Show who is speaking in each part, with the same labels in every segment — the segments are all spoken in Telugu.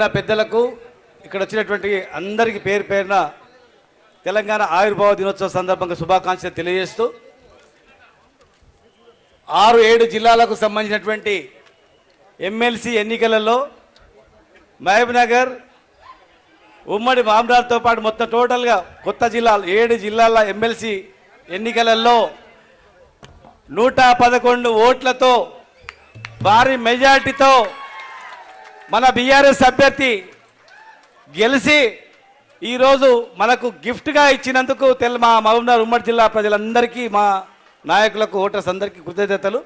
Speaker 1: పెద్దలకు ఇక్కడ వచ్చినటువంటి అందరికీ పేరు పేరున తెలంగాణ ఆవిర్భావ దినోత్సవ సందర్భంగా శుభాకాంక్షలు తెలియజేస్తూ 6-7 జిల్లాలకు సంబంధించినటువంటి ఎమ్మెల్సీ ఎన్నికలలో మహబూబ్నగర్ ఉమ్మడి మామరాజ్తో పాటు మొత్తం టోటల్గా కొత్త జిల్లాలు 7 జిల్లాల ఎమ్మెల్సీ ఎన్నికలలో 111 ఓట్లతో భారీ మెజార్టీతో మన బీఆర్ఎస్ అభ్యర్థి గెలిచి ఈరోజు మనకు గిఫ్ట్గా ఇచ్చినందుకు మా మహబూబ్నగర్ ఉమ్మడి జిల్లా ప్రజలందరికీ మా నాయకులకు ఓటర్స్ అందరికీ కృతజ్ఞతలు.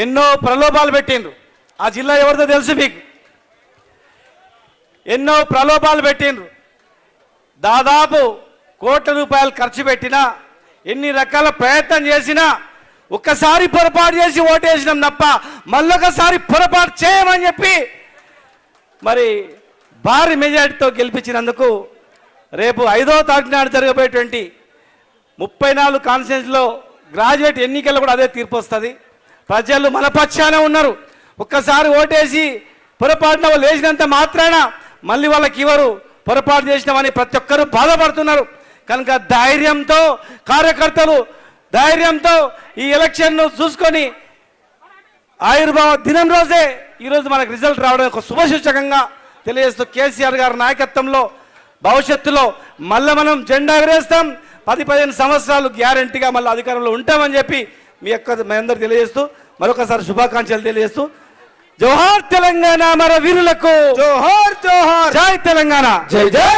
Speaker 1: ఎన్నో ప్రలోభాలు పెట్టిండ్రు. ఆ జిల్లా ఎవరిదో తెలుసు మీకు. ఎన్నో ప్రలోభాలు పెట్టిండ్రు. దాదాపు కోట్ల రూపాయలు ఖర్చు పెట్టినా ఎన్ని రకాల ప్రయత్నం చేసినా ఒక్కసారి పొరపాటు చేసి ఓటేసినాం తప్ప మళ్ళొకసారి పొరపాటు చేయమని చెప్పి మరి భారీ మెజార్టీతో గెలిపించినందుకు రేపు 5వ తారీఖు నాడు జరగబోయేటువంటి 34 కాన్స్టిట్యూన్సీలో గ్రాడ్యుయేట్ ఎన్నికల్లో కూడా అదే తీర్పు వస్తుంది. ప్రజలు మన పక్షాన ఉన్నారు. ఒక్కసారి ఓటేసి పొరపాటున వాళ్ళు వేసినంత మాత్రాన మళ్ళీ వాళ్ళకి ఇవ్వరు. పొరపాటు చేసినామని ప్రతి ఒక్కరూ బాధపడుతున్నారు. కనుక ధైర్యంతో కార్యకర్తలు ధైర్యంతో ఈ ఎలక్షన్ను చూసుకొని ఆవిర్భావ దినం రోజే ఈరోజు మనకు రిజల్ట్ రావడం ఒక శుభసూచకంగా తెలియజేస్తూ కేసీఆర్ గారి నాయకత్వంలో భవిష్యత్తులో మళ్ళీ మనం జెండా ఎగరేస్తాం. 10-15 సంవత్సరాలు గ్యారంటీగా మళ్ళీ అధికారంలో ఉంటామని చెప్పి మీ అందరూ తెలియజేస్తూ మరొకసారి శుభాకాంక్షలు తెలియజేస్తూ జోహార్ తెలంగాణ మన వీరులకు జోహార్ జోహార్. జై తెలంగాణ. జై జై.